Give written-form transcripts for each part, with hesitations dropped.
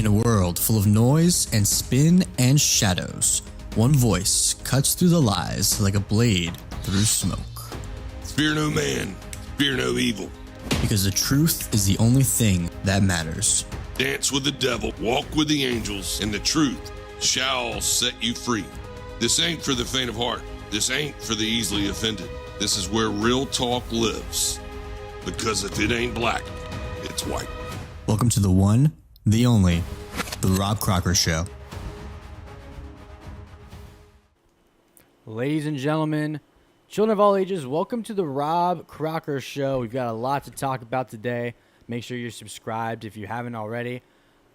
In a world full of noise and spin and shadows, one voice cuts through the lies like a blade through smoke. Fear no man, fear no evil. Because the truth is the only thing that matters. Dance with the devil, walk with the angels, and the truth shall set you free. This ain't for the faint of heart. This ain't for the easily offended. This is where real talk lives. Because if it ain't black, it's white. Welcome to the one, the only, the Robb Crocker Show. Ladies and gentlemen, children of all ages, welcome to the Robb Crocker Show. We've got a lot to talk about today. Make sure you're subscribed if you haven't already.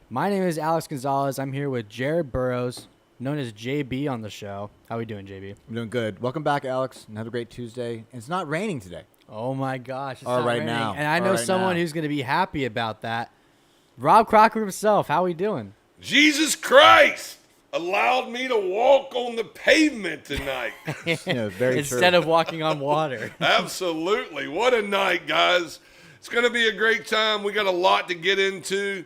My name is Alex Gonzalez. I'm here with Jared Burrows, known as JB on the show. How we doing, JB? I'm doing good. Welcome back, Alex, and have a great Tuesday. And it's not raining today. Oh my gosh, it's Or not right raining. now. And I Or know right someone now. who's going to be happy about that. Robb Crocker himself, how we doing? Jesus Christ allowed me to walk on the pavement tonight. Yeah, very Instead true. of walking on water. Absolutely. What a night, guys. It's going to be a great time. We got a lot to get into.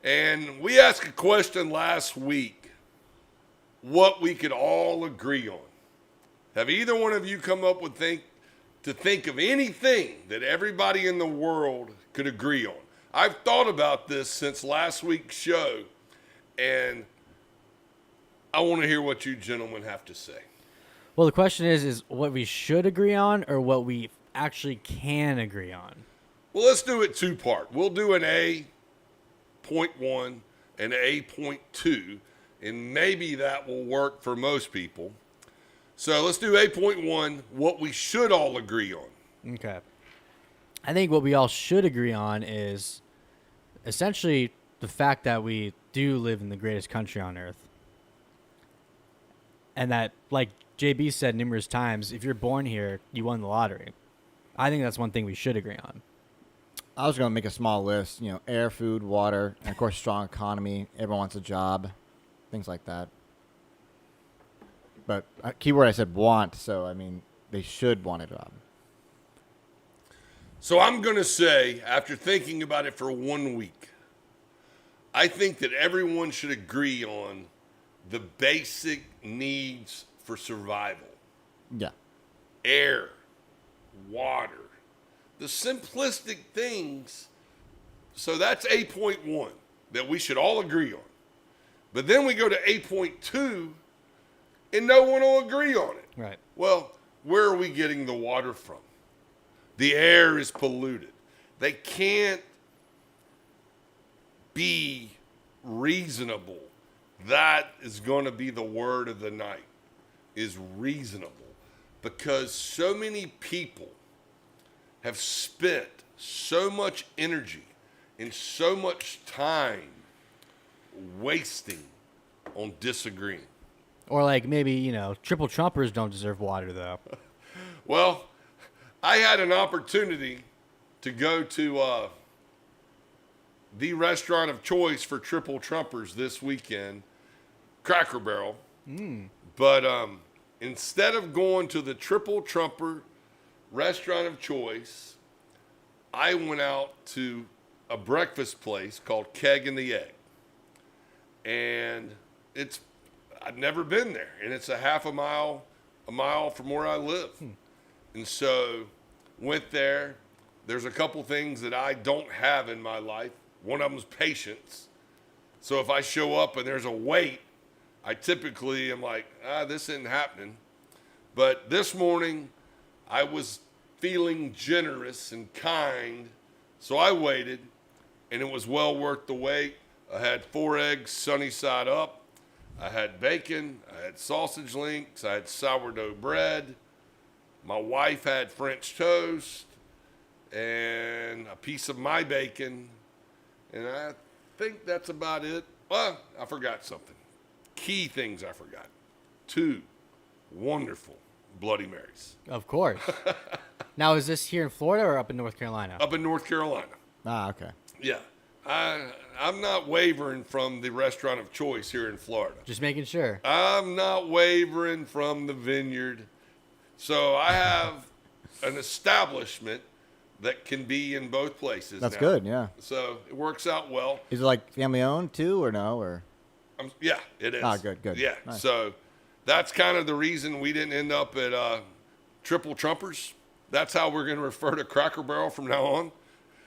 And we asked a question last week, what we could all agree on. Have either one of you come up with think of anything that everybody in the world could agree on? I've thought about this since last week's show, and I want to hear what you gentlemen have to say. Well, the question is what we should agree on or what we actually can agree on? Well, let's do it two-part. We'll do an A.1 and A.2, and maybe that will work for most people. So let's do A.1, what we should all agree on. Okay. I think what we all should agree on is essentially the fact that we do live in the greatest country on earth. And that, like JB said numerous times, if you're born here, you won the lottery. I think that's one thing we should agree on. I was going to make a small list. You know, air, food, water, and of course, strong economy. Everyone wants a job, things like that. But keyword I said want, so I mean they should want a job. So I'm going to say, after thinking about it for 1 week, I think that everyone should agree on the basic needs for survival. Yeah. Air, water, the simplistic things. So that's A.1 that we should all agree on. But then we go to A.2 and no one will agree on it. Right. Well, where are we getting the water from? The air is polluted. They can't be reasonable. That is going to be the word of the night, is reasonable. Because so many people have spent so much energy and so much time wasting on disagreeing. Or like maybe, triple trumpers don't deserve water, though. Well, I had an opportunity to go to the restaurant of choice for triple trumpers this weekend, Cracker Barrel. But instead of going to the triple trumper restaurant of choice, I went out to a breakfast place called Keg and the Egg. And I'd never been there, and it's a mile from where I live. And so went there. There's a couple things that I don't have in my life. One of them is patience. So if I show up and there's a wait, I typically am like, this isn't happening. But this morning, I was feeling generous and kind, so I waited, and it was well worth the wait. I had 4 eggs sunny side up. I had bacon, I had sausage links, I had sourdough bread. My wife had French toast and a piece of my bacon. And I think that's about it. Well, I forgot something. Key things I forgot. 2 wonderful Bloody Marys. Of course. Now, is this here in Florida or up in North Carolina? Up in North Carolina. Okay. Yeah. I'm not wavering from the restaurant of choice here in Florida. Just making sure. I'm not wavering from the vineyard. So I have an establishment that can be in both places. That's now. good, yeah. So it works out well. Is it like family owned too, or no? Or Yeah, it is. good. Yeah, Nice. so that's kind of the reason we didn't end up at Triple Trumpers. That's how we're going to refer to Cracker Barrel from now on.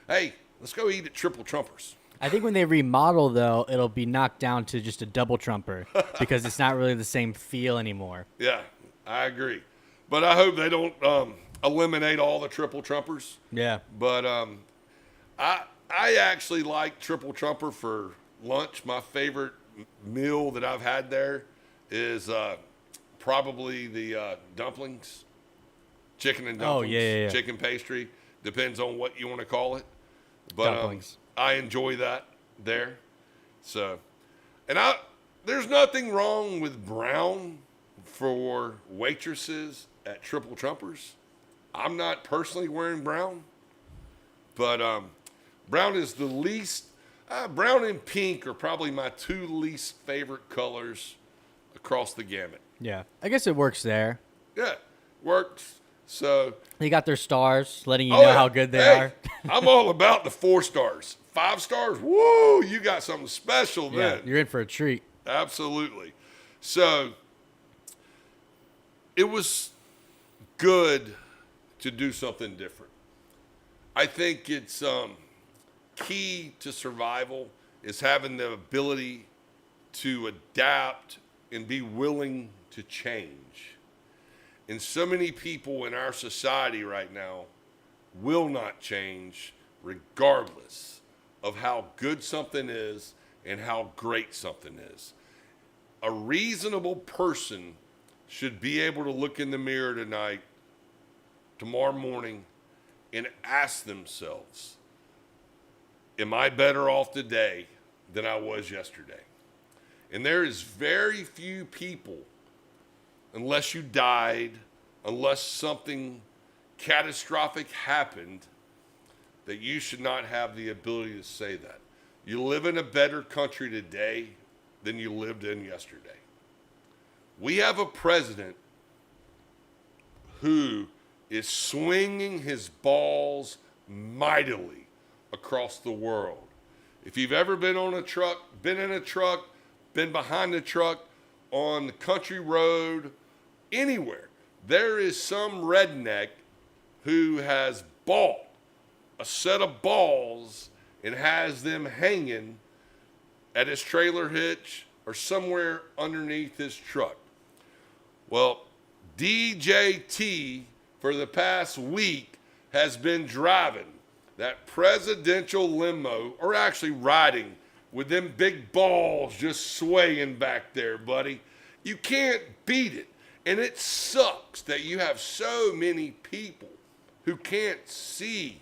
Hey, let's go eat at Triple Trumpers. I think when they remodel, though, it'll be knocked down to just a double trumper because it's not really the same feel anymore. Yeah, I agree. But I hope they don't eliminate all the Triple Trumpers. Yeah. But I actually like Triple Trumper for lunch. My favorite meal that I've had there is probably the dumplings, chicken and dumplings, yeah. chicken pastry. Depends on what you want to call it. But Dumplings. I enjoy that there. So, and there's nothing wrong with brown for waitresses at Triple Trumpers. I'm not personally wearing brown, but brown is the least. Brown and pink are probably my two least favorite colors across the gamut. Yeah. I guess it works there. Yeah, works. So They got their stars, letting you know how good they are. I'm all about the 4 stars. 5 stars, woo! You got something special Yeah, then. you're in for a treat. Absolutely. So it was good to do something different. I think it's key to survival is having the ability to adapt and be willing to change. And so many people in our society right now will not change regardless of how good something is and how great something is. A reasonable person should be able to look in the mirror tonight, tomorrow morning, and ask themselves, am I better off today than I was yesterday? And there is very few people, unless you died, unless something catastrophic happened, that you should not have the ability to say that. You live in a better country today than you lived in yesterday. We have a president who is swinging his balls mightily across the world. If you've ever been on a truck, been in a truck, been behind the truck, on the country road, anywhere, there is some redneck who has bought a set of balls and has them hanging at his trailer hitch or somewhere underneath his truck. Well, DJT for the past week has been driving that presidential limo, or actually riding with them big balls just swaying back there, buddy. You can't beat it. And it sucks that you have so many people who can't see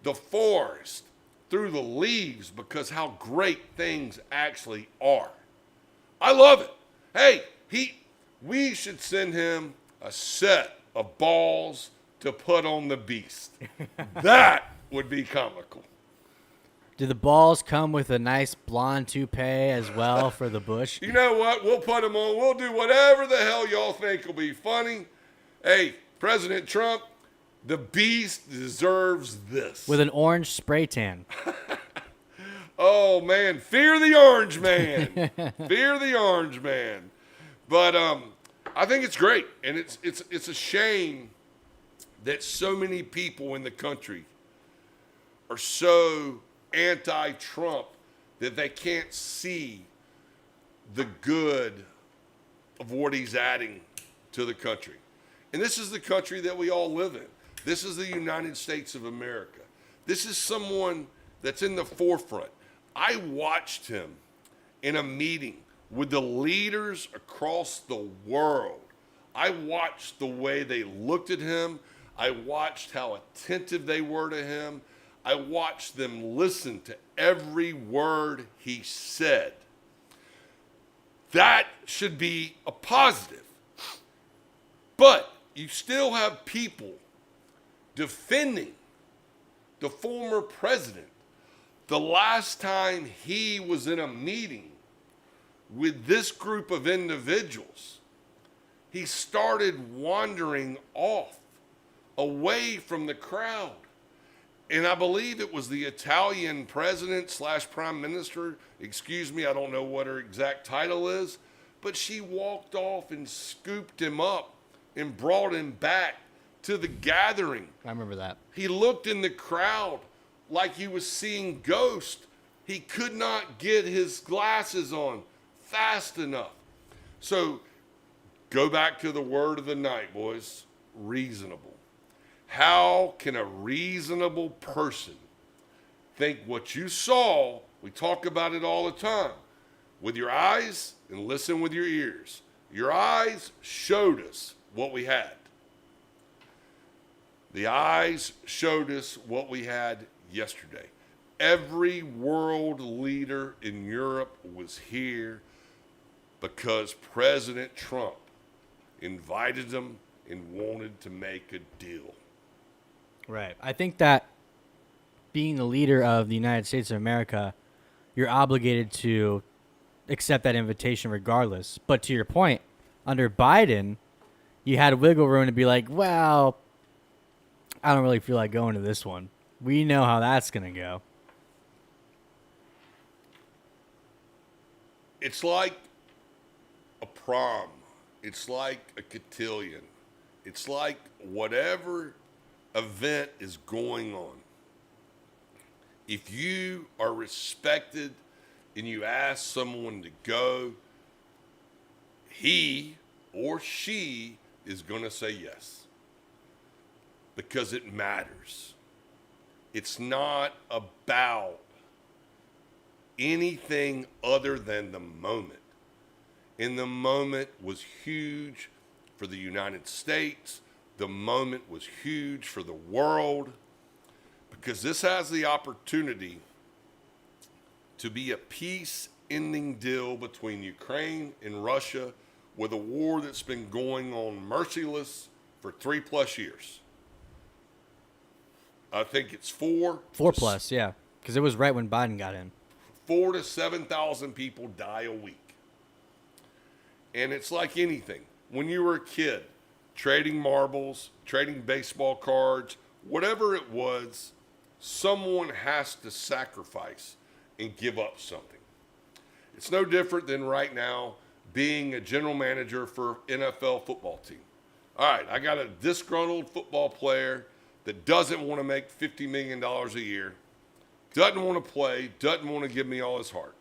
the forest through the leaves because how great things actually are. I love it. Hey, we should send him a set of balls to put on the beast. That would be comical. Do the balls come with a nice blonde toupee as well for the bush? You know what? We'll put them on. We'll do whatever the hell y'all think will be funny. Hey, President Trump, the beast deserves this. With an orange spray tan. Oh, man. Fear the orange man. Fear the orange man. But I think it's great. And it's a shame that so many people in the country are so anti-Trump that they can't see the good of what he's adding to the country. And this is the country that we all live in. This is the United States of America. This is someone that's in the forefront. I watched him in a meeting with the leaders across the world. I watched the way they looked at him. I watched how attentive they were to him. I watched them listen to every word he said. That should be a positive. But you still have people defending the former president. The last time he was in a meeting with this group of individuals, he started wandering off away from the crowd. And I believe it was the Italian president / prime minister. Excuse me, I don't know what her exact title is. But she walked off and scooped him up and brought him back to the gathering. I remember that. He looked in the crowd like he was seeing ghosts. He could not get his glasses on fast enough. So go back to the word of the night, boys. Reasonable. How can a reasonable person think what you saw? We talk about it all the time. With your eyes and listen with your ears. Your eyes showed us what we had. The eyes showed us what we had yesterday. Every world leader in Europe was here because President Trump invited them and wanted to make a deal. Right. I think that being the leader of the United States of America, you're obligated to accept that invitation regardless. But to your point, under Biden, you had wiggle room to be like, well, I don't really feel like going to this one. We know how that's going to go. It's like a prom. It's like a cotillion. It's like whatever event is going on. If you are respected and you ask someone to go, he or she is going to say yes because it matters. It's not about anything other than the moment. And the moment was huge for the United States. The moment was huge for the world because this has the opportunity to be a peace-ending deal between Ukraine and Russia with a war that's been going on merciless for 3+ years. I think it's 4 plus, yeah, because it was right when Biden got in. 4,000 to 7,000 people die a week. And it's like anything. When you were a kid, trading marbles, trading baseball cards, whatever it was, someone has to sacrifice and give up something. It's no different than right now being a general manager for NFL football team. All right, I got a disgruntled football player that doesn't want to make $50 million a year, doesn't want to play, doesn't want to give me all his heart.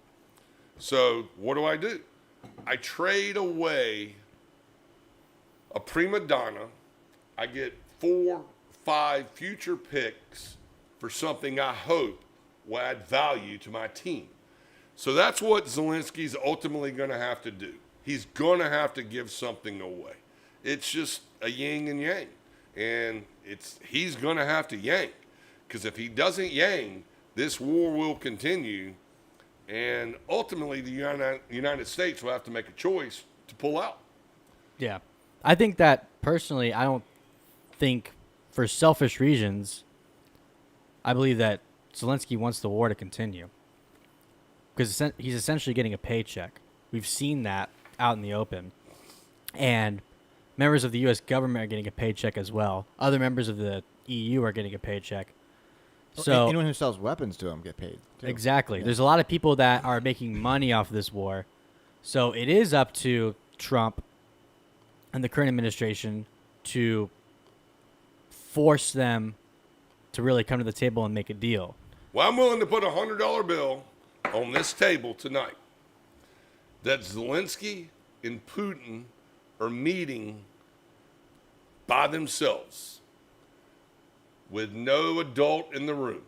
So what do? I trade away a prima donna. I get 4, 5 future picks for something I hope will add value to my team. So that's what Zelensky's ultimately going to have to do. He's going to have to give something away. It's just a yin and yang. And he's going to have to yank. Because if he doesn't yank, this war will continue. And ultimately, the United States will have to make a choice to pull out. Yeah. I think that, personally, I don't think, for selfish reasons, I believe that Zelensky wants the war to continue. Because he's essentially getting a paycheck. We've seen that out in the open. And members of the U.S. government are getting a paycheck as well. Other members of the EU are getting a paycheck. So anyone who sells weapons to him get paid, too. Exactly. Yeah. There's a lot of people that are making money off of this war. So it is up to Trump and the current administration to force them to really come to the table and make a deal. Well, I'm willing to put a $100 bill on this table tonight that Zelensky and Putin are meeting by themselves with no adult in the room.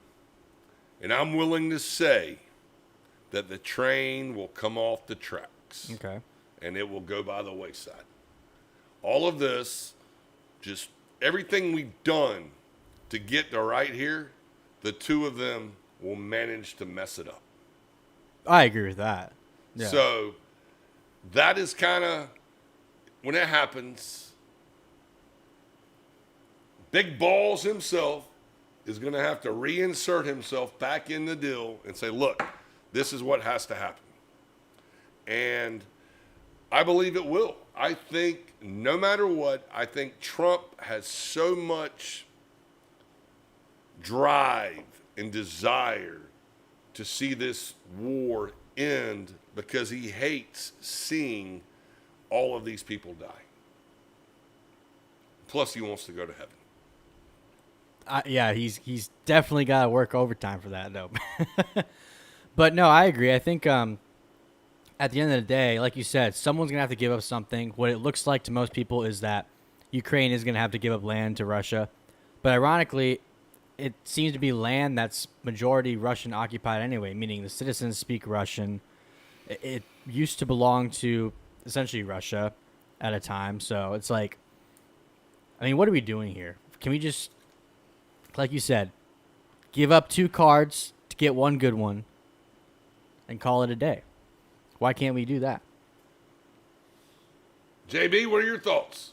And I'm willing to say that the train will come off the tracks. Okay. And it will go by the wayside. All of this, just everything we've done to get to right here, the two of them will manage to mess it up. I agree with that. Yeah. So that is kind of, when it happens, Big Balls himself is going to have to reinsert himself back in the deal and say, look, this is what has to happen. And I believe it will. I think no matter what, I think Trump has so much drive and desire to see this war end because he hates seeing all of these people die. Plus, he wants to go to heaven. Yeah, he's definitely got to work overtime for that, though. But no, I agree. I think at the end of the day, like you said, someone's going to have to give up something. What it looks like to most people is that Ukraine is going to have to give up land to Russia. But ironically, it seems to be land that's majority Russian occupied anyway, meaning the citizens speak Russian. It used to belong to essentially Russia at a time. So it's like, I mean, what are we doing here? Can we just, like you said, give up 2 cards to get 1 good one and call it a day? Why can't we do that? JB, what are your thoughts?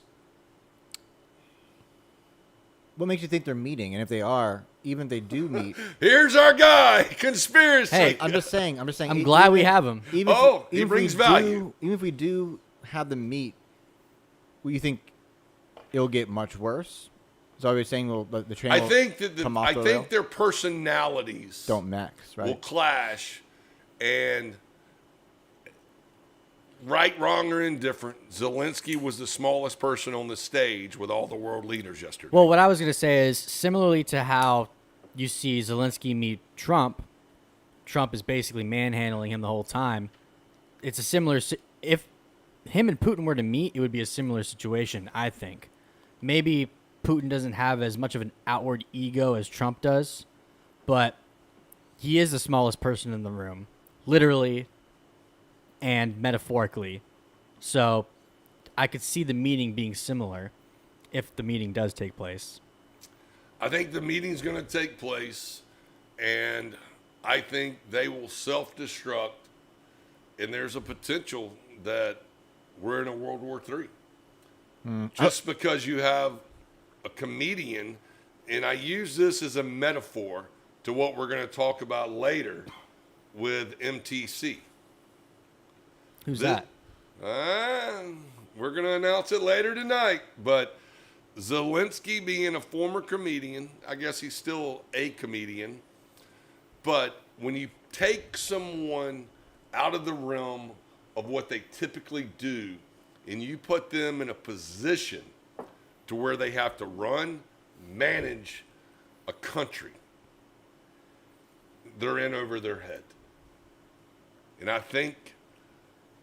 What makes you think they're meeting? And if they are, even if they do meet, Here's our guy, conspiracy. Hey, I'm just saying. I'm glad we have him. Even he if brings we value. Even if we do have them meet, will you think it'll get much worse? So you're saying the train I will think that come off I the think rail? their personalities Don't max, right? will clash, and right, wrong, or indifferent, Zelensky was the smallest person on the stage with all the world leaders yesterday. Well, what I was going to say is similarly to how you see Zelensky meet Trump, Trump is basically manhandling him the whole time. It's a similar if him and Putin were to meet, it would be a similar situation, I think. Maybe Putin doesn't have as much of an outward ego as Trump does, but he is the smallest person in the room, literally and metaphorically. So I could see the meeting being similar if the meeting does take place. I think the meeting's going to take place, and I think they will self-destruct, and there's a potential that we're in a World War III. Just because you have a comedian, and I use this as a metaphor to what we're going to talk about later with MTC. Who's that? We're going to announce it later tonight, but Zelensky being a former comedian, I guess he's still a comedian, but when you take someone out of the realm of what they typically do and you put them in a position to where they have to manage a country, they're in over their head. And I think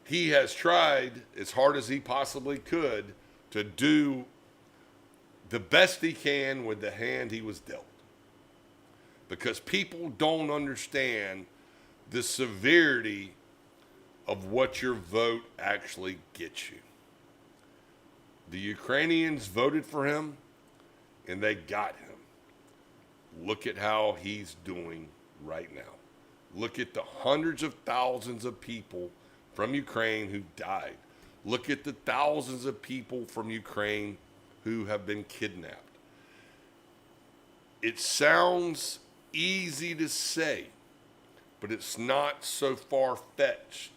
he has tried as hard as he possibly could to do the best he can with the hand he was dealt. Because people don't understand the severity of what your vote actually gets you. The Ukrainians voted for him, and they got him. Look at how he's doing right now. Look at the hundreds of thousands of people from Ukraine who died. Look at the thousands of people from Ukraine who have been kidnapped. It sounds easy to say, but it's not so far-fetched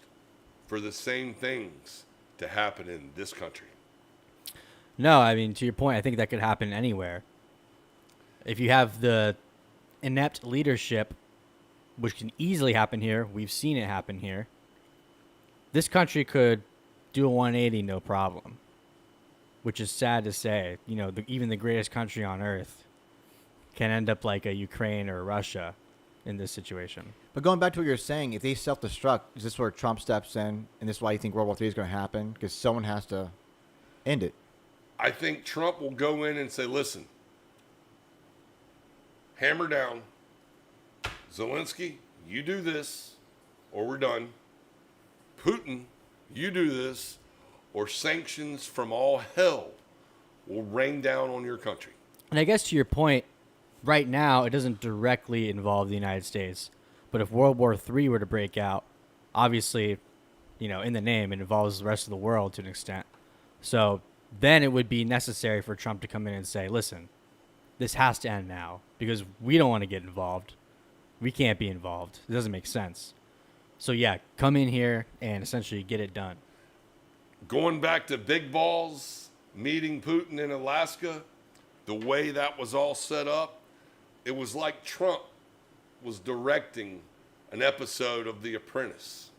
for the same things to happen in this country. No, I mean, to your point, I think that could happen anywhere. If you have the inept leadership, which can easily happen here, we've seen it happen here, this country could do a 180 no problem, which is sad to say. You know, even the greatest country on earth can end up like a Ukraine or Russia in this situation. But going back to what you're saying, if they self-destruct, is this where Trump steps in, and this is why you think World War III is going to happen? Because someone has to end it. I think Trump will go in and say, listen, hammer down. Zelensky, you do this, or we're done. Putin, you do this, or sanctions from all hell will rain down on your country. And I guess to your point, right now it doesn't directly involve the United States. But if World War III were to break out, obviously, you know, in the name, it involves the rest of the world to an extent. So then it would be necessary for Trump to come in and say, listen, this has to end now because we don't want to get involved. We can't be involved. It doesn't make sense. So, yeah, come in here and essentially get it done. Going back to Big Balls meeting Putin in Alaska, the way that was all set up, it was like Trump was directing an episode of The Apprentice.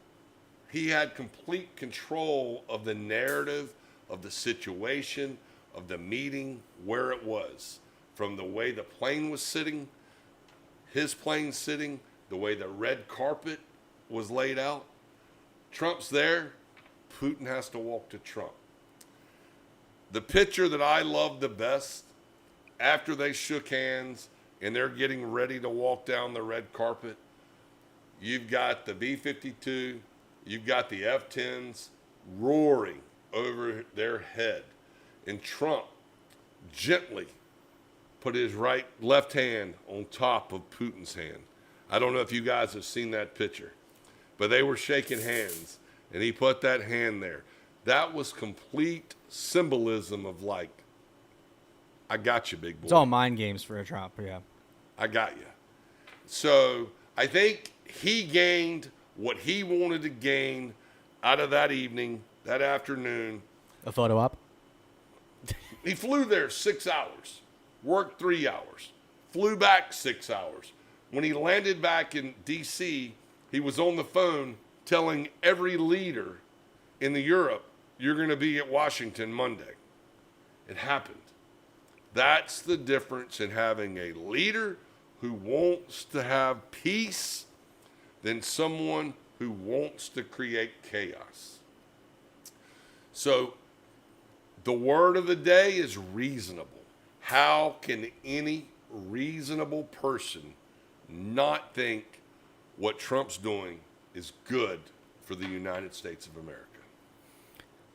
He had complete control of the narrative, of the situation, of the meeting, where it was, from the way the plane was sitting, his plane sitting, the way the red carpet was laid out. Trump's there. Putin has to walk to Trump. The picture that I love the best, after they shook hands and they're getting ready to walk down the red carpet, you've got the B-52, you've got the F-10s roaring over their head. And Trump gently put his left hand on top of Putin's hand. I don't know if you guys have seen that picture, but they were shaking hands, and he put that hand there. That was complete symbolism of like, I got you, big boy. It's all mind games for Trump, yeah. I got you. So I think he gained what he wanted to gain out of that evening, that afternoon. A photo op? He flew there 6 hours, worked 3 hours, flew back 6 hours. When he landed back in D.C., he was on the phone telling every leader in Europe, you're going to be at Washington Monday. It happened. That's the difference in having a leader who wants to have peace than someone who wants to create chaos. So the word of the day is reasonable. How can any reasonable person not think what Trump's doing is good for the United States of America?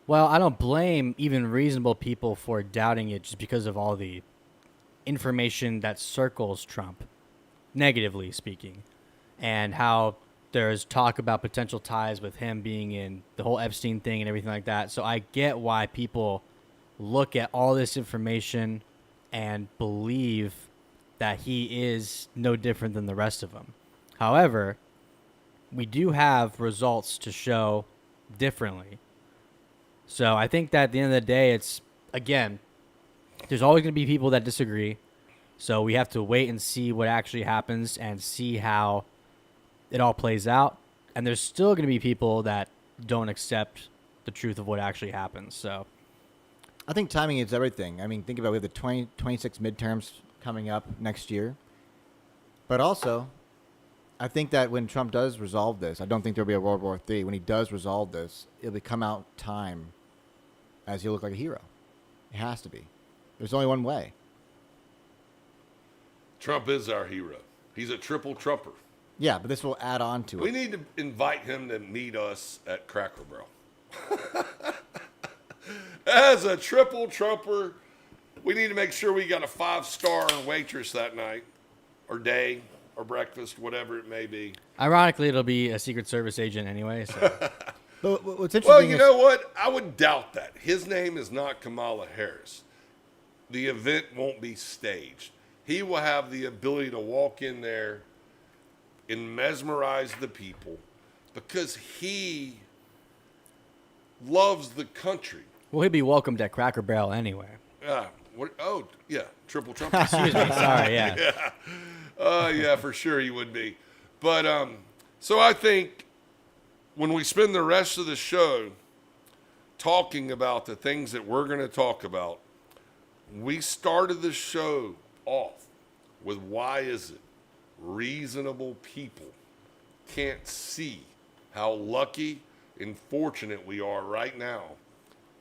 Well, I don't blame even reasonable people for doubting it just because of all the information that circles Trump, negatively speaking, and how there's talk about potential ties with him being in the whole Epstein thing and everything like that. So I get why people look at all this information and believe that he is no different than the rest of them. However, we do have results to show differently. So I think that at the end of the day, it's, again, there's always going to be people that disagree. So we have to wait and see what actually happens and see how it all plays out. And there's still going to be people that don't accept the truth of what actually happens. So I think timing is everything. I mean, think about it. We have the 2026 midterms coming up next year. But also, I think that when Trump does resolve this, I don't think there'll be a World War III. When he does resolve this, it'll come out time as he'll look like a hero. It has to be. There's only one way. Trump is our hero. He's a triple Trumper. Yeah, but this will add on to it. We need to invite him to meet us at Cracker Barrel. As a triple Trumper, we need to make sure we got a 5-star waitress that night, or day, or breakfast, whatever it may be. ironically, it'll be a Secret Service agent anyway. So. But what's interesting Well, you is, know what? I would doubt that. His name is not Kamala Harris. The event won't be staged. He will have the ability to walk in there and mesmerize the people because he loves the country. Well, he'll be welcomed at Cracker Barrel anyway. Triple Trump. Excuse me. Sorry, yeah. Yeah, for sure he would be. But so I think when we spend the rest of the show talking about the things that we're going to talk about, we started the show off with why is it reasonable people can't see how lucky and fortunate we are right now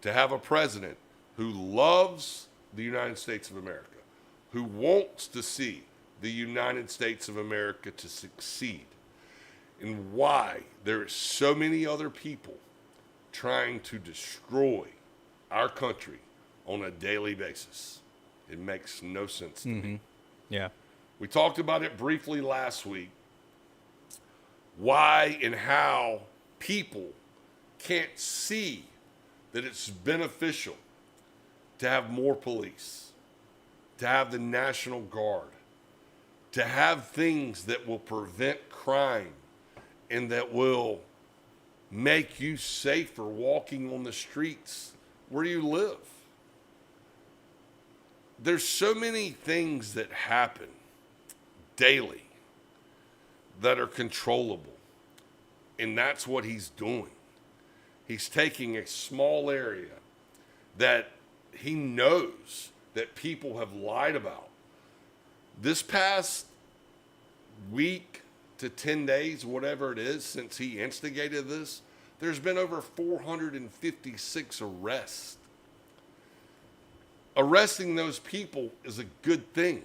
to have a president who loves the United States of America, who wants to see the United States of America to succeed, and why there are so many other people trying to destroy our country on a daily basis. It makes no sense to me. Yeah. We talked about it briefly last week. Why and how people can't see that it's beneficial to have more police, to have the National Guard, to have things that will prevent crime and that will make you safer walking on the streets where you live. There's so many things that happen daily that are controllable. And that's what he's doing. He's taking a small area that he knows that people have lied about. This past week to 10 days, whatever it is, since he instigated this, there's been over 456 arrests. Arresting those people is a good thing.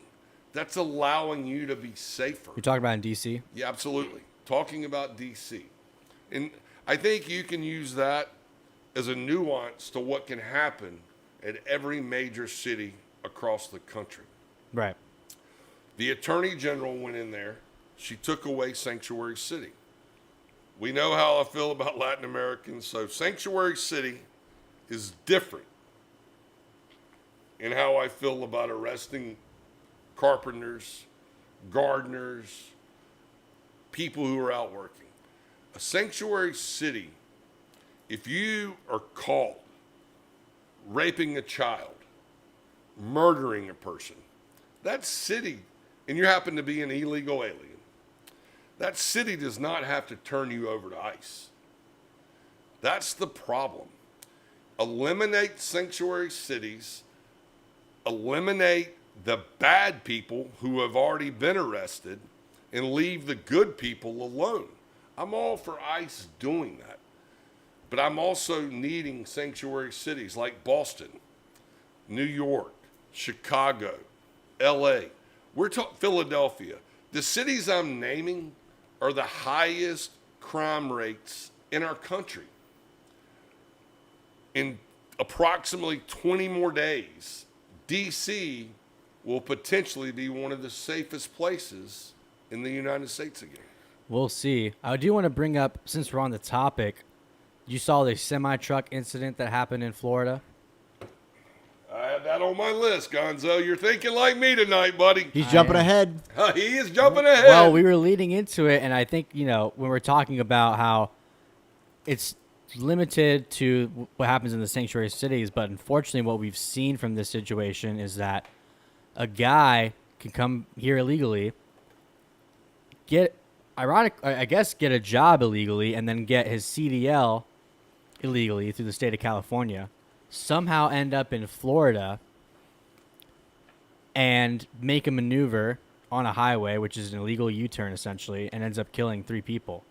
That's allowing you to be safer. You're talking about in D.C.? Yeah, absolutely. Talking about D.C. And I think you can use that as a nuance to what can happen at every major city across the country. Right. The Attorney General went in there. She took away Sanctuary City. We know how I feel about Latin Americans, so Sanctuary City is different in how I feel about arresting carpenters, gardeners, people who are out working. A sanctuary city, if you are caught raping a child, murdering a person, that city, and you happen to be an illegal alien, that city does not have to turn you over to ICE. That's the problem. Eliminate sanctuary cities, eliminate the bad people who have already been arrested, and leave the good people alone. I'm all for ICE doing that. But I'm also needing sanctuary cities like Boston, New York, Chicago, LA. We're talking Philadelphia. The cities I'm naming are the highest crime rates in our country. In approximately 20 more days, DC will potentially be one of the safest places in the United States again. We'll see. I do want to bring up, since we're on the topic, you saw the semi-truck incident that happened in Florida? I had that on my list, Gonzo. You're thinking like me tonight, buddy. He's jumping ahead. He is jumping ahead. Well, we were leading into it, and I think, when we're talking about how it's limited to what happens in the sanctuary cities, but unfortunately what we've seen from this situation is that a guy can come here illegally, get a job illegally, and then get his CDL illegally through the state of California, somehow end up in Florida and make a maneuver on a highway, which is an illegal U-turn essentially, and ends up killing 3 people.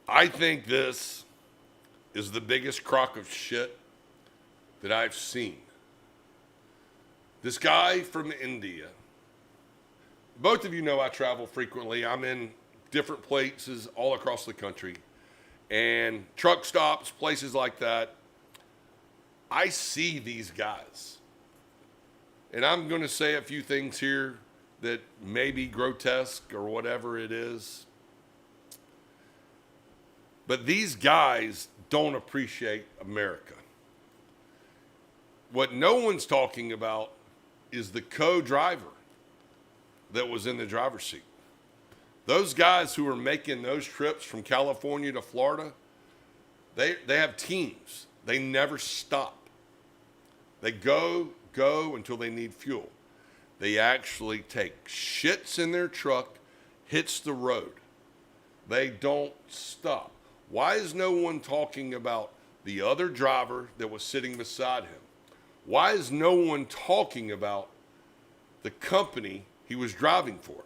I think this is the biggest crock of shit that I've seen. This guy from India, both of you know I travel frequently. I'm in different places all across the country, and truck stops, places like that. I see these guys, and I'm going to say a few things here that may be grotesque or whatever it is. But these guys don't appreciate America. What no one's talking about is the co-driver that was in the driver's seat. Those guys who are making those trips from California to Florida, they have teams. They never stop. They go until they need fuel. They actually take shits in their truck, hits the road. They don't stop. Why is no one talking about the other driver that was sitting beside him? Why is no one talking about the company he was driving for?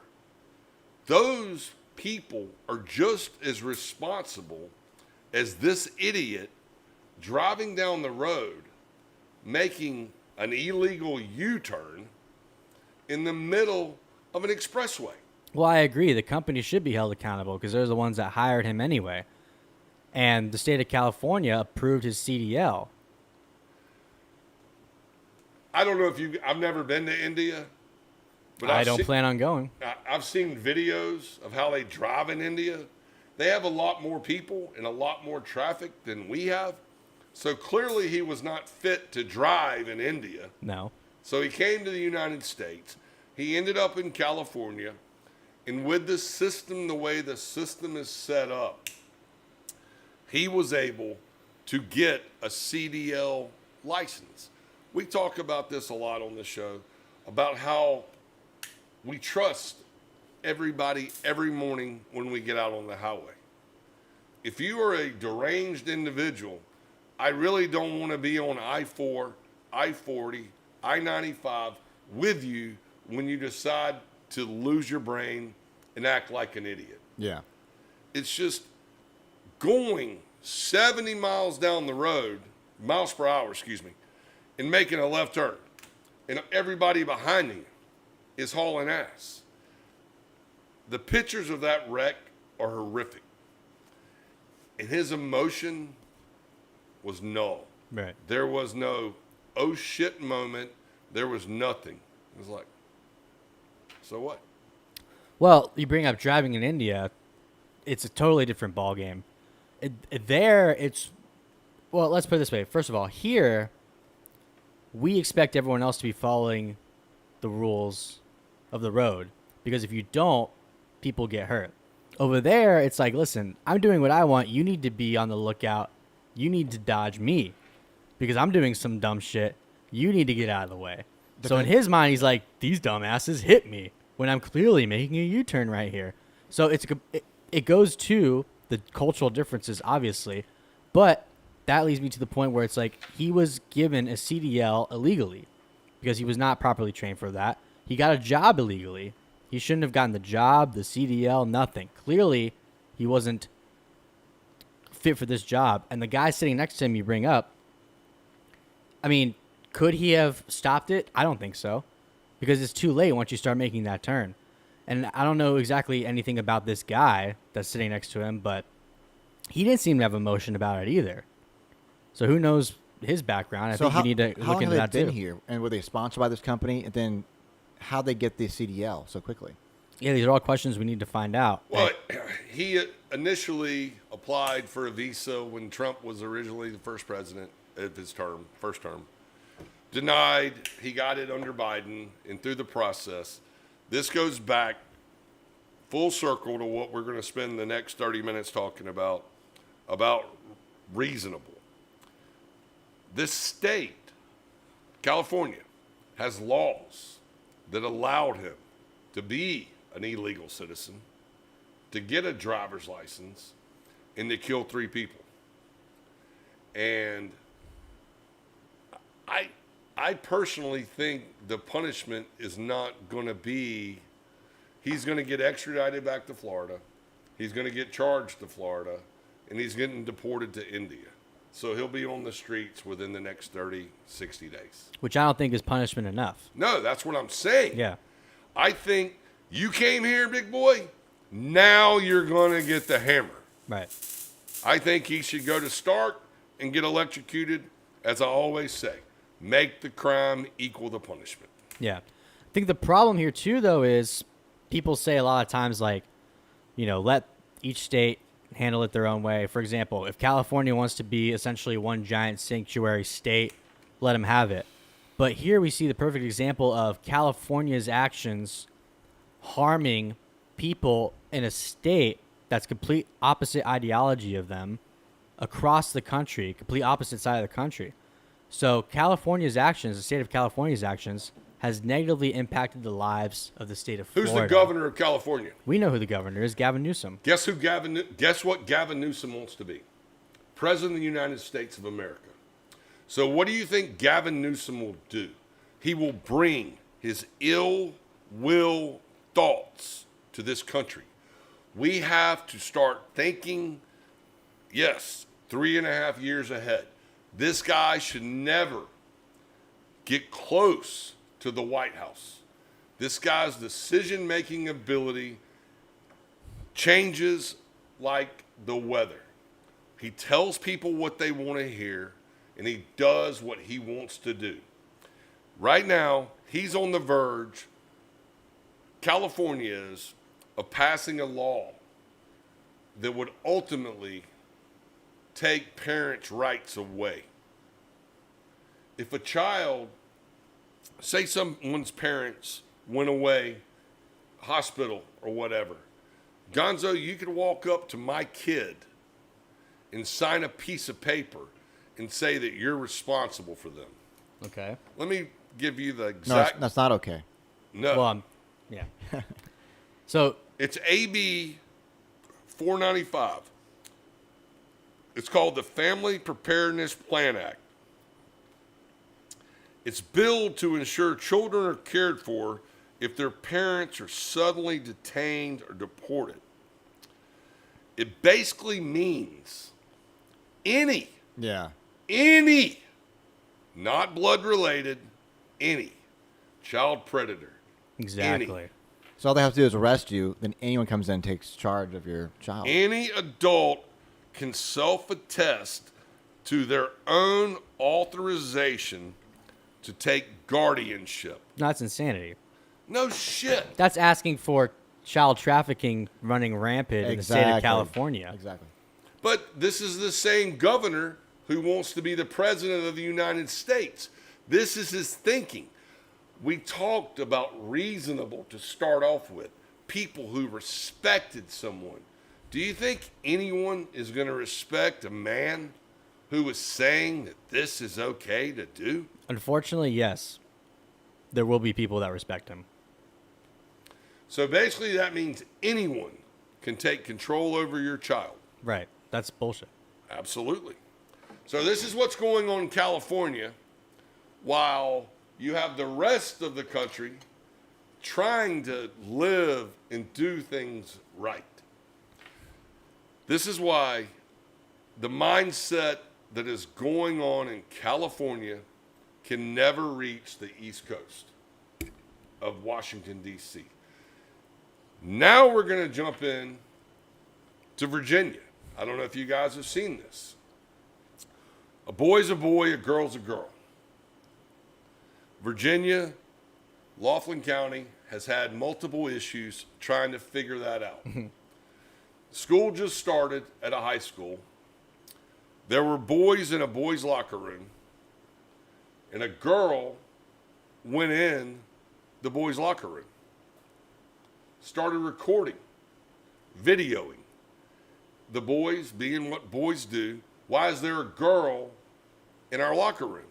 Those people are just as responsible as this idiot driving down the road, making an illegal U-turn in the middle of an expressway. Well, I agree. The company should be held accountable because they're the ones that hired him anyway. And the state of California approved his CDL. I don't know if I've never been to India. But I don't plan on going. I've seen videos of how they drive in India. They have a lot more people and a lot more traffic than we have. So clearly he was not fit to drive in India. No. So he came to the United States. He ended up in California. And with the system, the way the system is set up, he was able to get a CDL license. We talk about this a lot on the show. about how we trust everybody every morning when we get out on the highway. If you are a deranged individual, I really don't want to be on I-4, I-40, I-95 with you when you decide to lose your brain and act like an idiot. Yeah. It's just going 70 miles down the road, miles per hour, and making a left turn. And everybody behind you is hauling ass. The pictures of that wreck are horrific. And his emotion was null. Right. There was no, oh shit moment. There was nothing. It was like, so what? Well, you bring up driving in India. It's a totally different ballgame. Well, let's put it this way. First of all, here, we expect everyone else to be following the rules of the road. Because if you don't, people get hurt. Over there, it's like, listen, I'm doing what I want. You need to be on the lookout. You need to dodge me. Because I'm doing some dumb shit. You need to get out of the way. So in his mind, he's like, these dumbasses hit me when I'm clearly making a U-turn right here. So it goes to the cultural differences, obviously. But that leads me to the point where it's like he was given a CDL illegally because he was not properly trained for that. He got a job illegally. He shouldn't have gotten the job, the CDL, nothing. Clearly, he wasn't fit for this job. And the guy sitting next to him you bring up, I mean, could he have stopped it? I don't think so. Because it's too late once you start making that turn. And I don't know exactly anything about this guy that's sitting next to him, but he didn't seem to have emotion about it either. So who knows his background? I think you need to look into that too. How long have they been here? And were they sponsored by this company? And then how'd they get the CDL so quickly? Yeah, these are all questions we need to find out. Well, he initially applied for a visa when Trump was originally the first president of his first term. Denied. He got it under Biden, and through the process, this goes back full circle to what we're going to spend the next 30 minutes talking about reasonable. This state, California, has laws that allowed him to be an illegal citizen, to get a driver's license, and to kill 3 people. And I personally think the punishment is not going to be, he's going to get extradited back to Florida, he's going to get charged to Florida, and he's getting deported to India. So he'll be on the streets within the next 30, 60 days. Which I don't think is punishment enough. No, that's what I'm saying. Yeah. I think you came here, big boy, now you're going to get the hammer. Right. I think he should go to Stark and get electrocuted, as I always say. Make the crime equal the punishment. Yeah. I think the problem here, too, though, is people say a lot of times, like, you know, let each state handle it their own way. For example, if California wants to be essentially one giant sanctuary state, let them have it. But here we see the perfect example of California's actions harming people in a state that's complete opposite ideology of them across the country, complete opposite side of the country. So California's actions, the state of California's actions, has negatively impacted the lives of the state of Florida. Who's the governor of California? We know who the governor is, Gavin Newsom. Guess what Gavin Newsom wants to be? President of the United States of America. So what do you think Gavin Newsom will do? He will bring his ill will thoughts to this country. We have to start thinking, yes, 3.5 years ahead. This guy should never get close to the White House. This guy's decision-making ability changes like the weather. He tells people what they want to hear, and he does what he wants to do. Right now, he's on the verge, California is, of passing a law that would ultimately take parents' rights away. If a child, say someone's parents went away, hospital or whatever, Gonzo, you could walk up to my kid and sign a piece of paper and say that you're responsible for them. Okay. Let me give you the No, exact. that's not okay. No, Well, yeah. So it's AB 495. It's called the Family Preparedness Plan Act. It's billed to ensure children are cared for if their parents are suddenly detained or deported. It basically means any, not blood related, any child predator. exactly. So all they have to do is arrest you. Then anyone comes in and takes charge of your child. Any adult can self-attest to their own authorization to take guardianship. That's insanity. No shit. That's asking for child trafficking running rampant in the state of California. Exactly. But this is the same governor who wants to be the president of the United States. This is his thinking. We talked about reasonable to start off with. People who respected someone. Do you think anyone is going to respect a man who is saying that this is okay to do? Unfortunately, yes. There will be people that respect him. So basically that means anyone can take control over your child. Right. That's bullshit. Absolutely. So this is what's going on in California while you have the rest of the country trying to live and do things right. This is why the mindset that is going on in California can never reach the East Coast of Washington, D.C. Now we're going to jump in to Virginia. I don't know if you guys have seen this. A boy's a boy, a girl's a girl. Virginia, Laughlin County has had multiple issues trying to figure that out. School just started at a high school. There were boys in a boys' locker room, and a girl went in the boys' locker room, started recording, videoing the boys being what boys do. Why is there a girl in our locker room?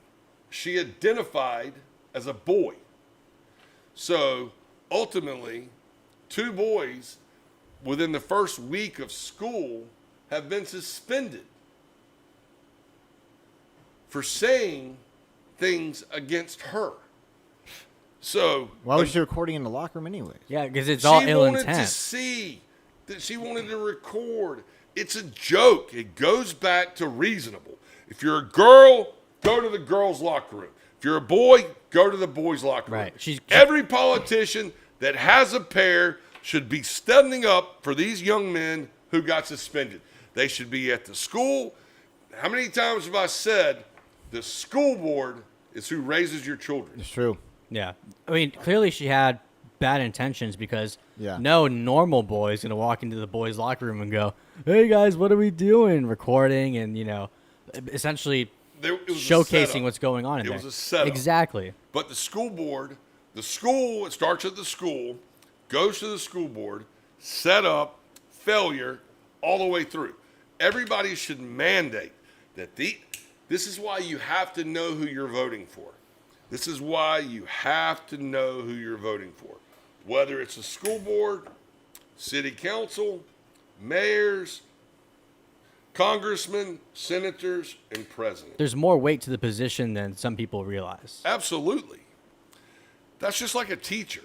She identified as a boy. So ultimately, 2 boys within the first week of school have been suspended for saying things against her. So Why was she recording in the locker room anyway? Yeah, because it's all ill she wanted intent. to see that she wanted to record. It's a joke. It goes back to reasonable. If you're a girl, go to the girls' locker room. If you're a boy, go to the boys' locker room. Right. Every politician that has a pair should be standing up for these young men who got suspended. They should be at the school. How many times have I said the school board is who raises your children? It's true. Yeah. I mean, clearly she had bad intentions because Yeah. no normal boy is going to walk into the boys' locker room and go, hey, guys, what are we doing? Recording and, essentially It was a showcasing setup. what's going on in It there. was a setup. Exactly. But the school board, it starts at the school, goes to the school board, set up, failure, all the way through. Everybody should mandate that this is why you have to know who you're voting for. This is why you have to know who you're voting for. Whether it's a school board, city council, mayors, congressmen, senators, and presidents. There's more weight to the position than some people realize. Absolutely. That's just like a teacher.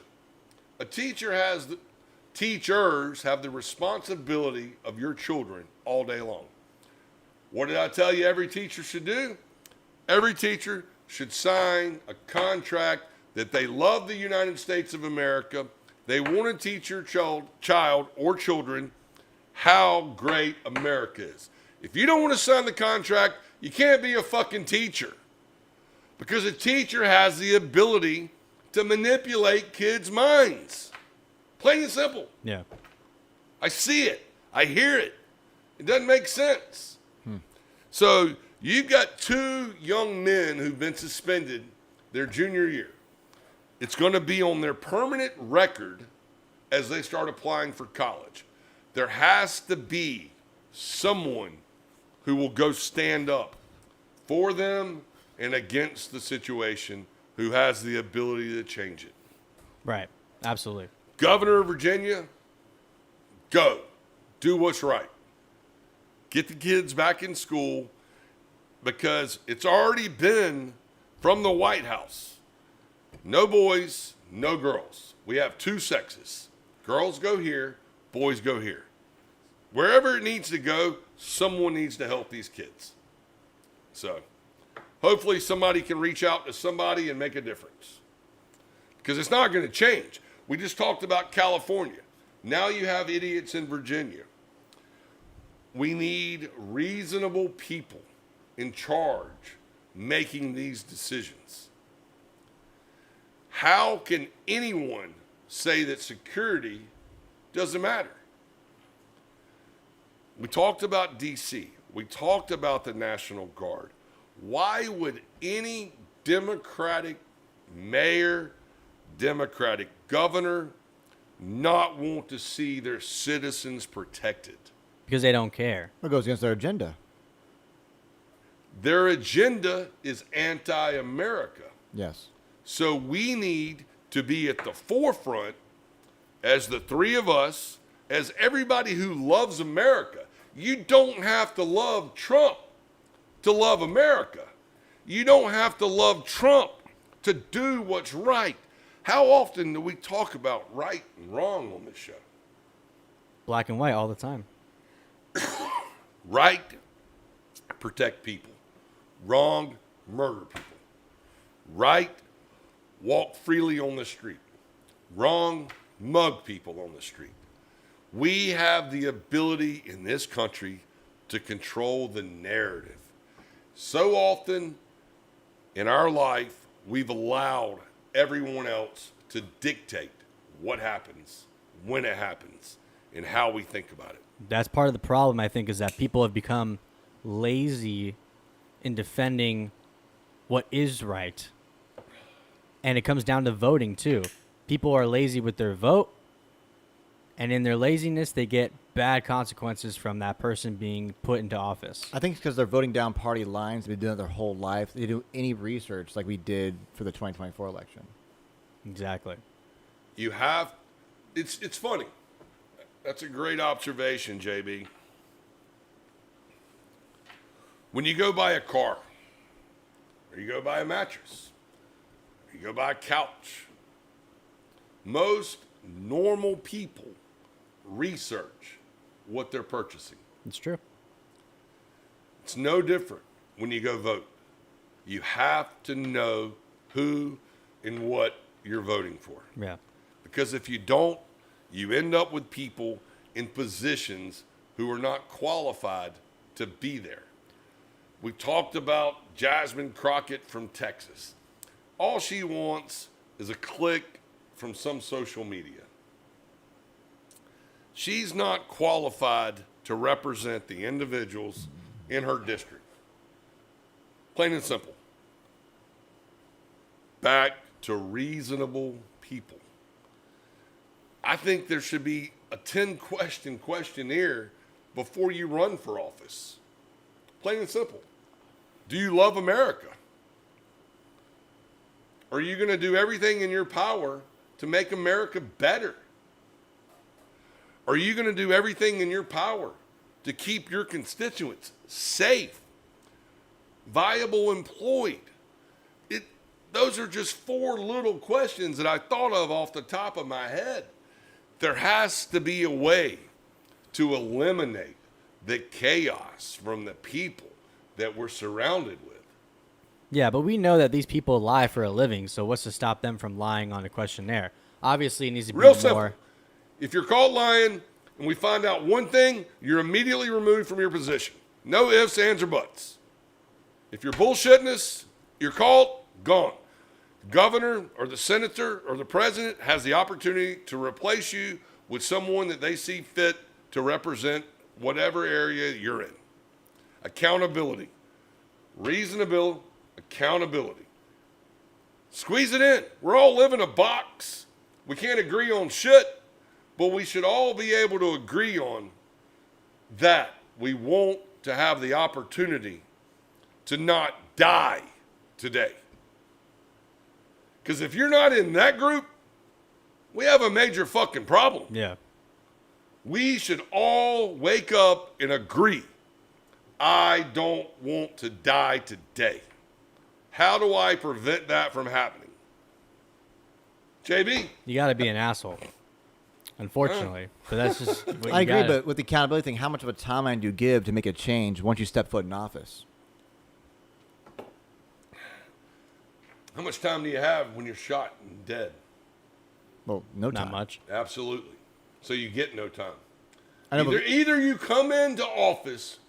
Teachers have the responsibility of your children all day long. What did I tell you every teacher should do? Every teacher should sign a contract that they love the United States of America. They want to teach your child or children how great America is. If you don't want to sign the contract, you can't be a fucking teacher. Because a teacher has the ability to manipulate kids' minds. Plain and simple. Yeah. I see it. I hear it. It doesn't make sense. So you've got 2 young men who've been suspended their junior year. It's going to be on their permanent record as they start applying for college. There has to be someone who will go stand up for them and against the situation who has the ability to change it. Right. Absolutely. Governor of Virginia, go. Do what's right. Get the kids back in school, because it's already been from the White House. No boys, no girls. We have two sexes. Girls go here, boys go here. Wherever it needs to go, someone needs to help these kids. So hopefully somebody can reach out to somebody and make a difference, because it's not going to change. We just talked about California. Now you have idiots in Virginia. We need reasonable people in charge making these decisions. How can anyone say that security doesn't matter? We talked about D.C. We talked about the National Guard. Why would any Democratic mayor, Democratic governor not want to see their citizens protected? Because they don't care. It goes against their agenda. Their agenda is anti-America. Yes. So we need to be at the forefront, as the three of us, as everybody who loves America. You don't have to love Trump to love America. You don't have to love Trump to do what's right. How often do we talk about right and wrong on this show? Black and white all the time. Right, protect people. Wrong, murder people. Right, walk freely on the street. Wrong, mug people on the street. We have the ability in this country to control the narrative. So often in our life, we've allowed everyone else to dictate what happens, when it happens, and how we think about it. That's part of the problem, I think, is that people have become lazy in defending what is right. And it comes down to voting, too. People are lazy with their vote, and in their laziness, they get bad consequences from that person being put into office. I think it's because they're voting down party lines. They've been doing it their whole life. They do any research like we did for the 2024 election. Exactly. You have, it's funny. That's a great observation, JB. When you go buy a car, or you go buy a mattress, or you go buy a couch, most normal people research what they're purchasing. It's true. It's no different when you go vote. You have to know who and what you're voting for. Yeah. Because if you don't, you end up with people in positions who are not qualified to be there. We talked about Jasmine Crockett from Texas. All she wants is a click from some social media. She's not qualified to represent the individuals in her district. Plain and simple. Back to reasonable people. I think there should be a 10-question questionnaire before you run for office. Plain and simple. Do you love America? Are you going to do everything in your power to make America better? Are you going to do everything in your power to keep your constituents safe, viable, employed? Those are just 4 little questions that I thought of off the top of my head. There has to be a way to eliminate the chaos from the people that we're surrounded with. Yeah, but we know that these people lie for a living, so what's to stop them from lying on a questionnaire? Obviously, it needs to be Real more. simple. If you're caught lying and we find out one thing, you're immediately removed from your position. No ifs, ands, or buts. If you're bullshitting us, you're caught, gone. The governor or the senator or the president has the opportunity to replace you with someone that they see fit to represent whatever area you're in. Accountability. Reasonable accountability. Squeeze it in. We're all living in a box. We can't agree on shit, but we should all be able to agree on that we want to have the opportunity to not die today. Because if you're not in that group, we have a major fucking problem. Yeah. We should all wake up and agree, I don't want to die today. How do I prevent that from happening? JB? You got to be an asshole. Unfortunately. But that's just what I you agree, gotta- but with the accountability thing, how much of a timeline do you give to make a change once you step foot in office? How much time do you have when you're shot and dead? Well, no time. not much. Absolutely. So you get no time. I know, but- Either you come into office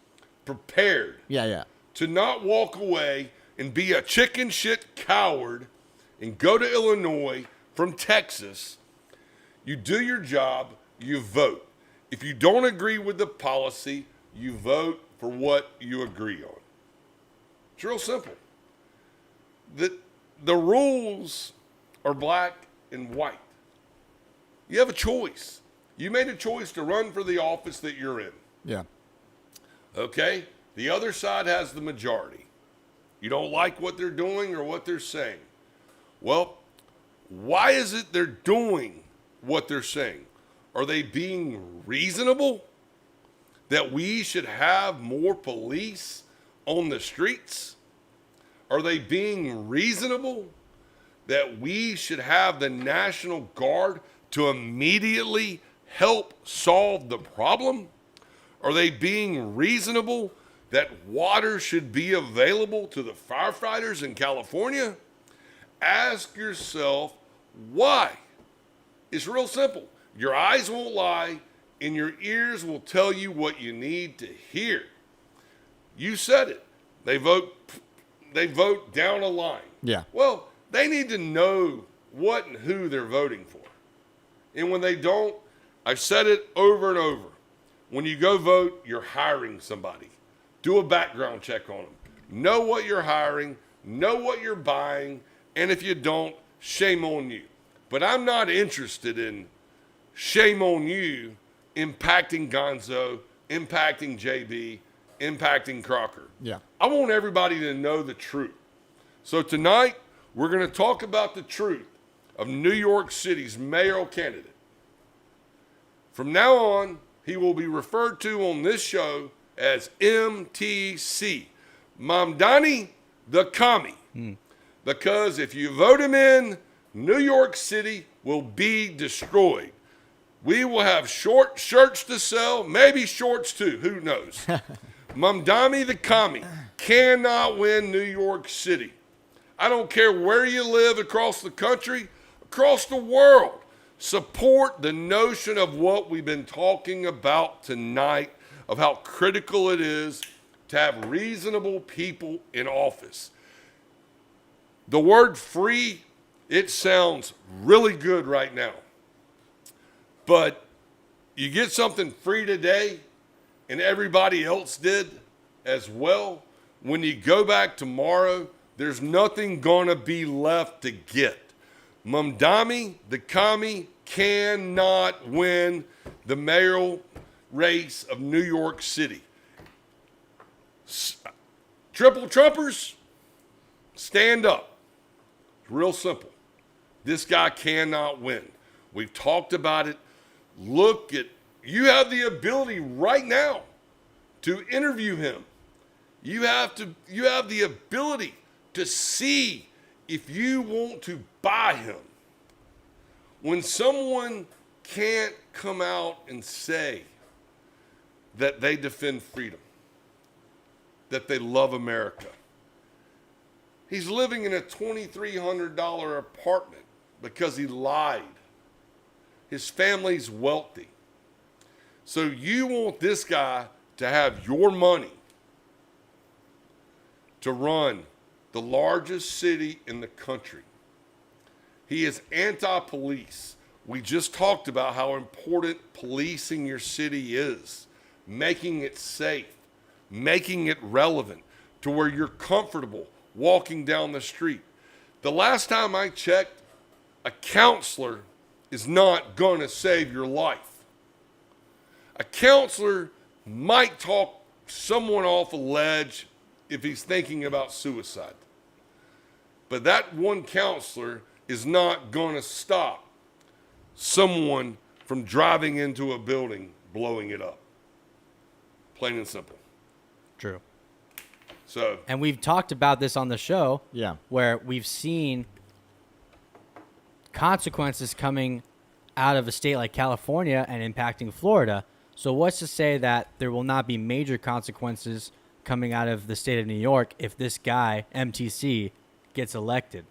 prepared yeah. to not walk away and be a chicken shit coward and go to Illinois from Texas. You do your job, you vote. If you don't agree with the policy, you vote for what you agree on. It's real simple. The rules are black and white. You have a choice. You made a choice to run for the office that you're in. Yeah. Okay? The other side has the majority. You don't like what they're doing or what they're saying. Well, why is it they're doing what they're saying? Are they being reasonable? That we should have more police on the streets? Are they being reasonable that we should have the National Guard to immediately help solve the problem? Are they being reasonable that water should be available to the firefighters in California? Ask yourself why. It's real simple. Your eyes won't lie and your ears will tell you what you need to hear. You said it. They vote down a line. Yeah. Well, they need to know what and who they're voting for. And when they don't, I've said it over and over. When you go vote, you're hiring somebody. Do a background check on them. Know what you're hiring, know what you're buying, and if you don't, shame on you. But I'm not interested in shame on you impacting Gonzo, impacting JB, impacting Crocker. Yeah. I want everybody to know the truth. So tonight, we're going to talk about the truth of New York City's mayoral candidate. From now on, he will be referred to on this show as MTC, Mamdani the Commie. Because if you vote him in, New York City will be destroyed. We will have short shirts to sell, maybe shorts too, who knows. Mamdani the Commie cannot win New York City. I don't care where you live across the country, across the world. Support the notion of what we've been talking about tonight, of how critical it is to have reasonable people in office. The word free, it sounds really good right now. But you get something free today, and everybody else did as well. When you go back tomorrow, there's nothing gonna be left to get. Mamdani the Commie cannot win the mayoral race of New York City. Triple Trumpers, stand up. It's real simple. This guy cannot win. We've talked about it. Look at, you have the ability right now to interview him. You have the ability to see if you want to buy him. When someone can't come out and say that they defend freedom, that they love America. He's living in a $2,300 apartment because he lied. His family's wealthy. So you want this guy to have your money to run the largest city in the country. He is anti-police. We just talked about how important policing your city is, making it safe, making it relevant to where you're comfortable walking down the street. The last time I checked, a counselor is not going to save your life. A counselor might talk someone off a ledge if he's thinking about suicide. But that one counselor is not going to stop someone from driving into a building, blowing it up. Plain and simple. True. So, And we've talked about this on the show. Yeah. Where we've seen consequences coming out of a state like California and impacting Florida. So what's to say that there will not be major consequences coming out of the state of New York if this guy, MTC, gets elected?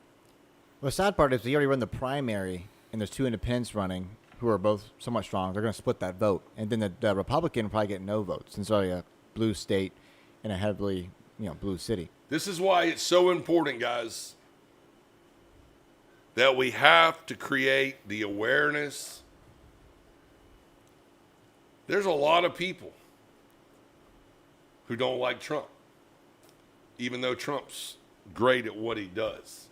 Well, the sad part is he already run the primary, and there's two independents running who are both somewhat strong. They're going to split that vote. And then the Republican will probably get no votes since it's already a blue state in a heavily, blue city. this is why it's so important, guys, that we have to create the awareness. There's a lot of people who don't like Trump, even though Trump's great at what he does.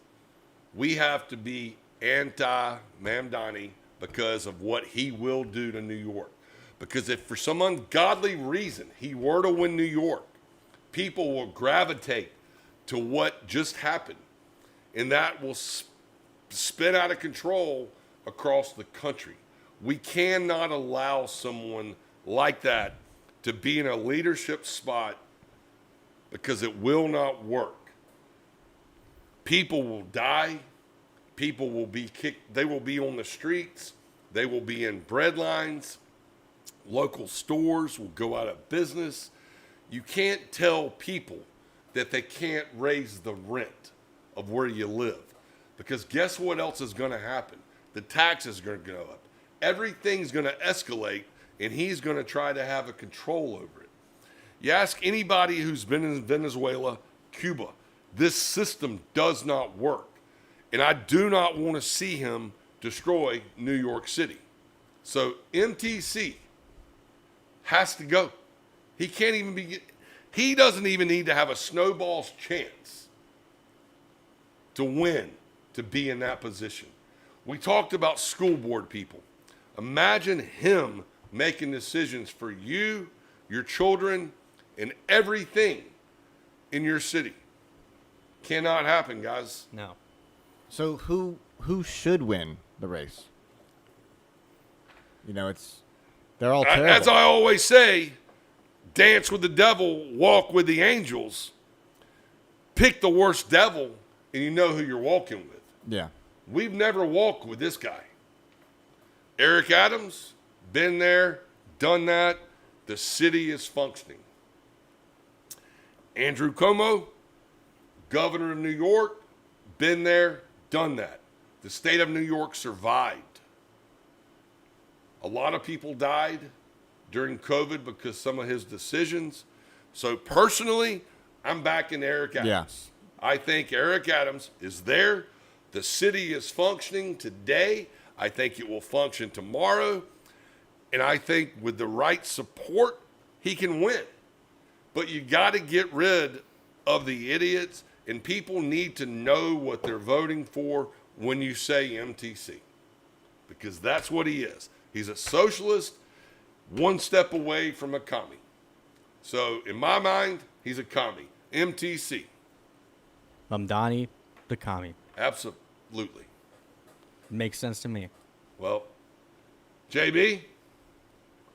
We have to be anti-Mamdani because of what he will do to New York. Because if for some ungodly reason he were to win New York, people will gravitate to what just happened. And that will spin out of control across the country. We cannot allow someone like that to be in a leadership spot because it will not work. People will die. People will be kicked. They will be on the streets. They will be in bread lines. Local stores will go out of business. You can't tell people that they can't raise the rent of where you live. Because guess what else is going to happen? The taxes are going to go up. Everything's going to escalate, and he's going to try to have a control over it. You ask anybody who's been in Venezuela, Cuba, this system does not work. And I do not want to see him destroy New York City. So MTC has to go. He can't even be, he doesn't even need to have a snowball's chance to win, to be in that position. We talked about school board people. Imagine him making decisions for you, your children, and everything in your city. Cannot happen, guys. No. So who should win the race? They're all terrible. As I always say, dance with the devil, walk with the angels. Pick the worst devil, and you know who you're walking with. Yeah. We've never walked with this guy. Eric Adams, been there, done that. The city is functioning. Andrew Cuomo, governor of New York, been there, done that. The state of New York survived. A lot of people died during COVID because some of his decisions. So personally, I'm backing Eric Adams. Yeah. I think Eric Adams is there. The city is functioning today. I think it will function tomorrow. And I think with the right support, he can win. But you got to get rid of the idiots, and people need to know what they're voting for when you say MTC. Because that's what he is. He's a socialist, one step away from a commie. So in my mind, he's a commie. MTC. Mamdani, the commie. Absolutely. Makes sense to me. Well, JB,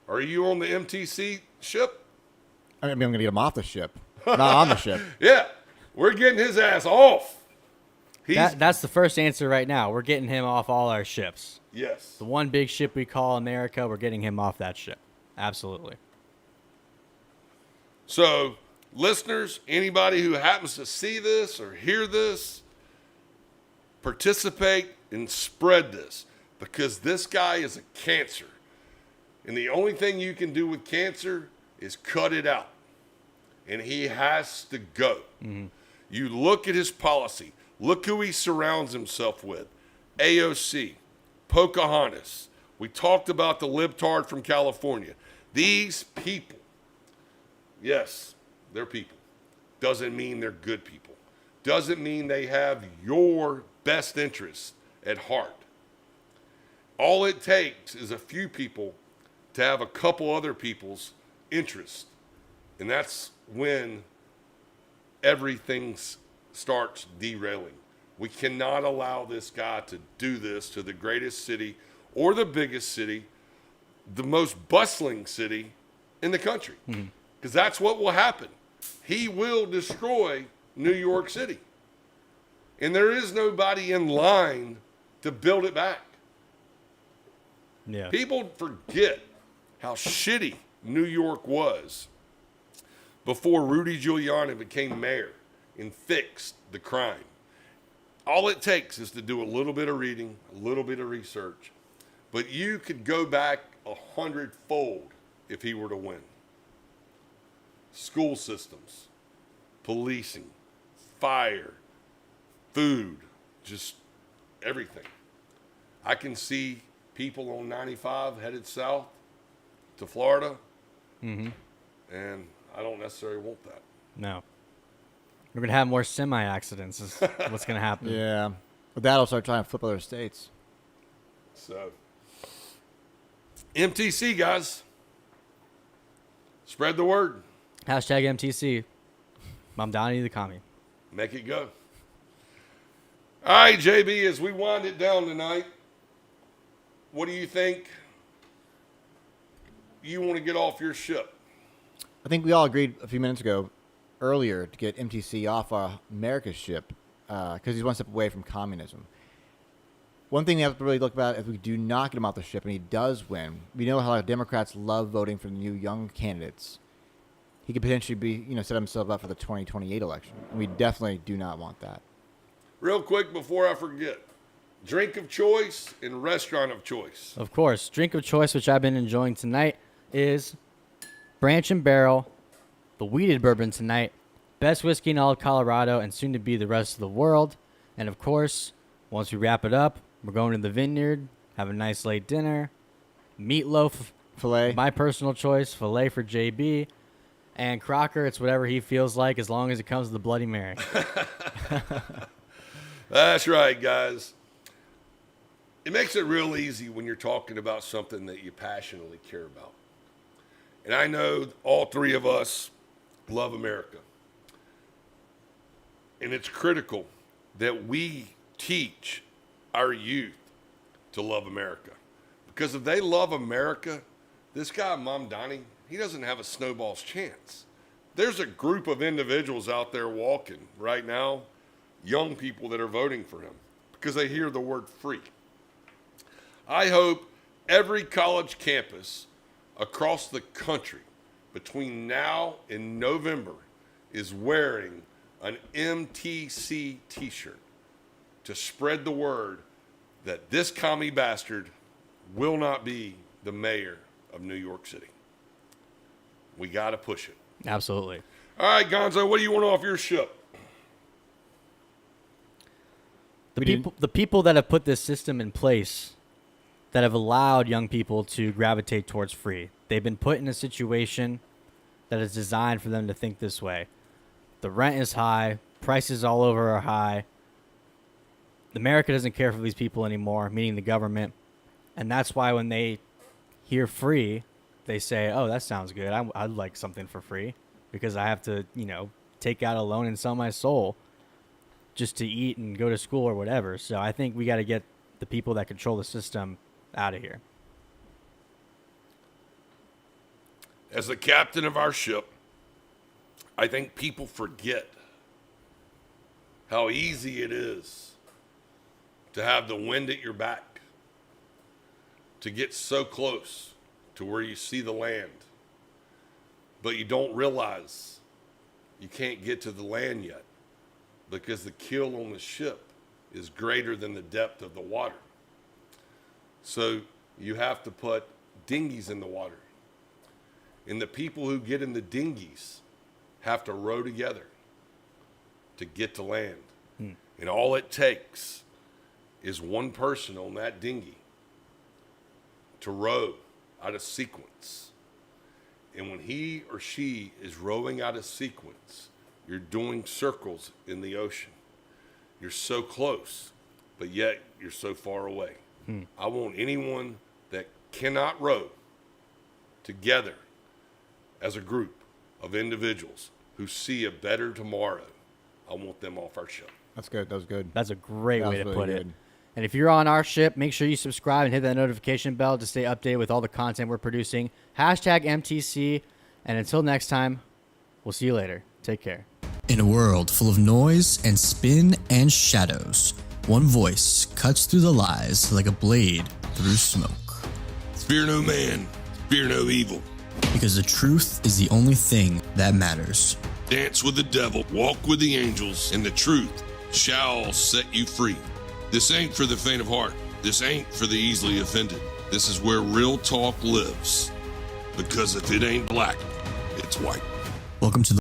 are you on the MTC ship? I'm going to get him off the ship. Not on the ship. Yeah, we're getting his ass off. That's the first answer right now. We're getting him off all our ships. Yes. The one big ship we call America, we're getting him off that ship. Absolutely. So, listeners, anybody who happens to see this or hear this, participate and spread this, because this guy is a cancer. And the only thing you can do with cancer is cut it out. And he has to go. Mm-hmm. You look at his policy. Look who he surrounds himself with. AOC, Pocahontas. We talked about the libtard from California. These people, yes, they're people. Doesn't mean they're good people. Doesn't mean they have your best interests at heart. All it takes is a few people to have a couple other people's interests. And that's when everything starts derailing. We cannot allow this guy to do this to the greatest city or the biggest city, the most bustling city in the country. Because that's what will happen. He will destroy New York City. And there is nobody in line to build it back. Yeah. People forget how shitty New York was before Rudy Giuliani became mayor and fixed the crime. All it takes is to do a little bit of reading, a little bit of research. But you could go back 100-fold if he were to win. School systems, policing, fire, food, just everything. I can see people on 95 headed south to Florida, and I don't necessarily want that. No. We're going to have more semi-accidents is what's going to happen. Yeah. But that'll start trying to flip other states. So, MTC, guys. Spread the word. Hashtag MTC. Mamdani the commie. Make it go. All right, JB, as we wind it down tonight, what do you think you want to get off your ship? I think we all agreed a few minutes ago, earlier, to get MTC off America's ship because he's one step away from communism. One thing we have to really look about, if we do not get him off the ship and he does win, we know how Democrats love voting for new young candidates. He could potentially be, set himself up for the 2028 election. And we definitely do not want that. Real quick before I forget, drink of choice and restaurant of choice. Of course. Drink of choice, which I've been enjoying tonight, is Branch and Barrel, the wheated bourbon tonight, best whiskey in all of Colorado and soon to be the rest of the world. And of course, once we wrap it up, we're going to the vineyard, have a nice late dinner, meatloaf, Filet. my personal choice, filet for JB, and Crocker, it's whatever he feels like as long as it comes to the Bloody Mary. That's right, guys. It makes it real easy when you're talking about something that you passionately care about. And I know all three of us love America. And it's critical that we teach our youth to love America. Because if they love America, this guy, Mamdani, he doesn't have a snowball's chance. There's a group of individuals out there walking right now, young people that are voting for him because they hear the word free. I hope every college campus across the country between now and November is wearing an MTC t-shirt to spread the word that this commie bastard will not be the mayor of New York City. We got to push it. Absolutely. All right, Gonzo, what do you want off your ship? The people that have put this system in place that have allowed young people to gravitate towards free. They've been put in a situation that is designed for them to think this way. The rent is high. Prices all over are high. America doesn't care for these people anymore, meaning the government. And that's why when they hear free, they say, oh, that sounds good. I'd like something for free because I have to, take out a loan and sell my soul just to eat and go to school or whatever. So I think we got to get the people that control the system out of here. As the captain of our ship, I think people forget how easy it is to have the wind at your back, to get so close to where you see the land, but you don't realize you can't get to the land yet because the keel on the ship is greater than the depth of the water. So you have to put dinghies in the water. And the people who get in the dinghies have to row together to get to land. And all it takes is one person on that dinghy to row out of sequence. And when he or she is rowing out of sequence, you're doing circles in the ocean. You're so close, but yet you're so far away. I want anyone that cannot row together as a group of individuals who see a better tomorrow. I want them off our ship. That's good. That was good. That's a great That way was to really put it. good. And if you're on our ship, make sure you subscribe and hit that notification bell to stay updated with all the content we're producing. Hashtag MTC. And until next time, we'll see you later. Take care. In a world full of noise and spin and shadows, one voice cuts through the lies like a blade through smoke. Fear no man, fear no evil. Because the truth is the only thing that matters. Dance with the devil, walk with the angels, and the truth shall set you free. This ain't for the faint of heart. This ain't for the easily offended. This is where real talk lives. Because if it ain't black, it's white. Welcome to the